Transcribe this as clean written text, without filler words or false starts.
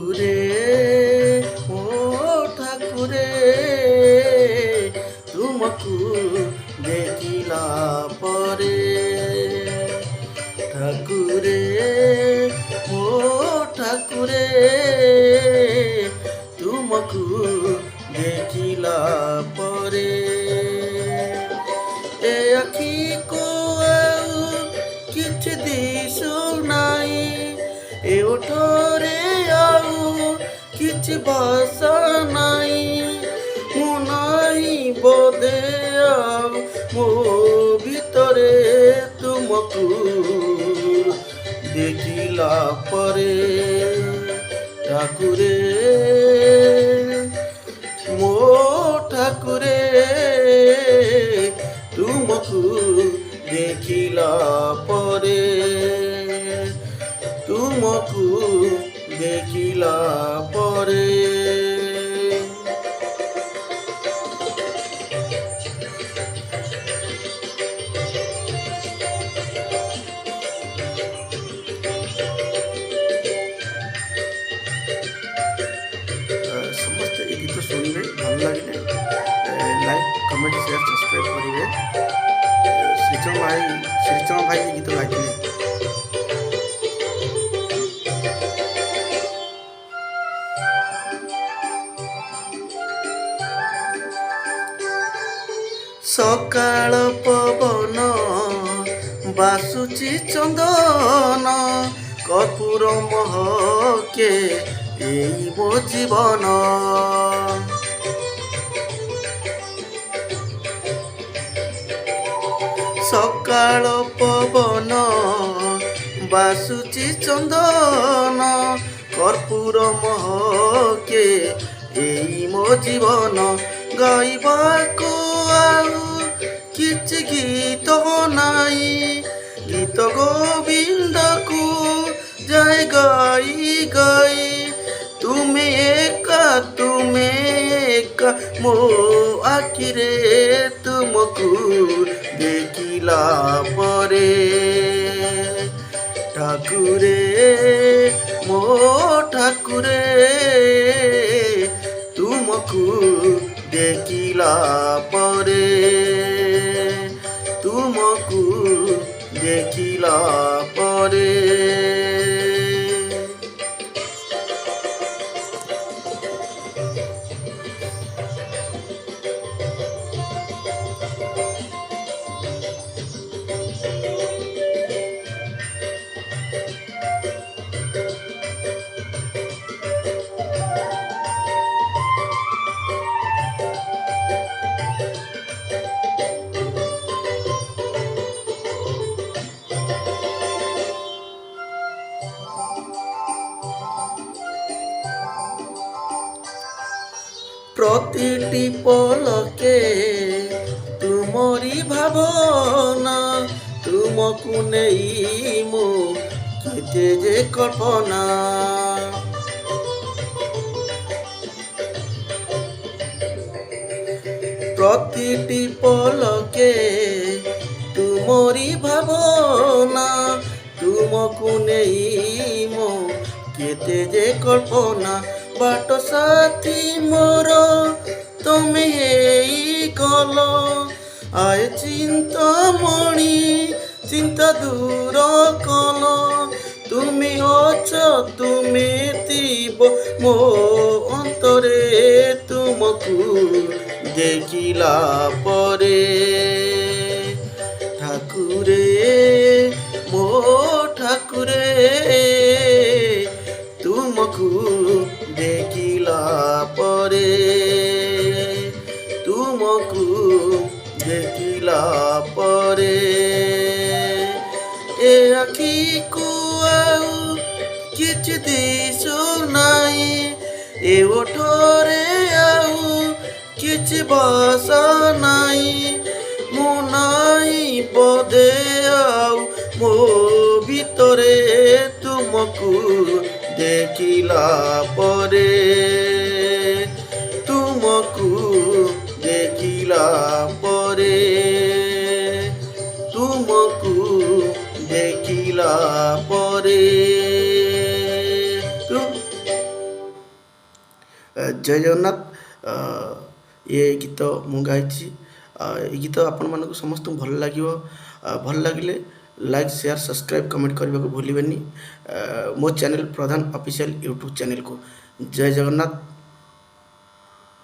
ঠাকুরে ও ঠাকুরে তুমকু দেখিলা পরে ঠাকুরে ও ঠাকুরে তুমকু দেখিলা পরে এ আখি কো ଆଉ କିଛି ଦିଶୁ ନାହିଁ ଏ ଓଠରେ ଆଉ କିଛି ଭାଷା ନାହିଁ ମୁଁ ନାହିଁ ବୋଧେ ଆଉ ମୋ ଭିତରେ ତୁମକୁ ଦେଖିଲା ପରେ ଠାକୁରେ ମୋ ଠାକୁରେ ତୁମକୁ ଦେଖିଲା ପରେ ତୁମକୁ ଦେଖିଲା ପରେ ସମସ୍ତେ ଏ ଗୀତ ଶୁଣିବେ ଭଲ ଲାଗିଲେ ଲାଇକ୍ କମେଣ୍ଟ ସେୟାର ସବସ୍କ୍ରାଇବ୍ କରିବେ ଶ୍ରୀଚରଣ ଭାଇ ଏ ଗୀତ ଗାଇଥିଲେ ସକାଳ ପବନ ବାସୁଚି ଚନ୍ଦନ କର୍ପୂର ମହକେ ଏଇ ମୋ ଜୀବନ ସକାଳ ପବନ ବାସୁଚି ଚନ୍ଦନ କର୍ପୂର ମହକେ ଏଇ ମୋ ଜୀବନ ଗାଇବାକୁ ଆଉ କିଛି ଗୀତ ନାହିଁ ଗୀତ ଗୋବିନ୍ଦକୁ ଯାଏ ଗାଇ ଗାଇ ତୁମେ ଏକା ମୋ ଆଖିରେ ତୁମକୁ ଦେଖିଲା ପରେ ଠାକୁରେ ମୋ ଠାକୁରେ ତୁମକୁ ଦେଖିଲା ପରେ ତୁମକୁ ଦେଖିଲା ପରେ প্রতিটি পলকে তুমরি ভাবনা তুমকু নেই মো কেতে যে কল্পনা প্রতিটি পলকে তুমরি ভাবনা তুমকু নেই মো কেতে যে কল্পনা बाट साथी मोर तुमे गल आए चिंतामणि चिंता दूर कल तुमे अछ तुमे थीब मो अंतरे तुमको देखिला परे ठाकुरे मो ठाकुरे तुमको देखिला परे तुमको देखिला परे ए आखि को आउ किछ दिशु नाही ए ओठरे आउ किछ भाषा नाही मु नाही बोधे आउ मो ভিতরে तुमको देखिला परे तुमको देखिला परे तुमको देखिला परे ଜୟ ଜଗନ୍ନାଥ। ଏ ଗୀତ ମୁଁ ଗାଇଛି। ଏ ଗୀତ ଆପଣମାନଙ୍କୁ ସମସ୍ତଙ୍କୁ ଭଲ ଲାଗିବ। ଭଲ ଲାଗିଲେ ଲାଇକ୍ ସେୟାର ସବସ୍କ୍ରାଇବ୍ କମେଣ୍ଟ କରିବାକୁ ଭୁଲିବେନି ମୋ ଚ୍ୟାନେଲ୍ ପ୍ରଧାନ ଅଫିସିଆଲ୍ ୟୁଟ୍ୟୁବ୍ ଚ୍ୟାନେଲ୍କୁ। ଜୟ ଜଗନ୍ନାଥ।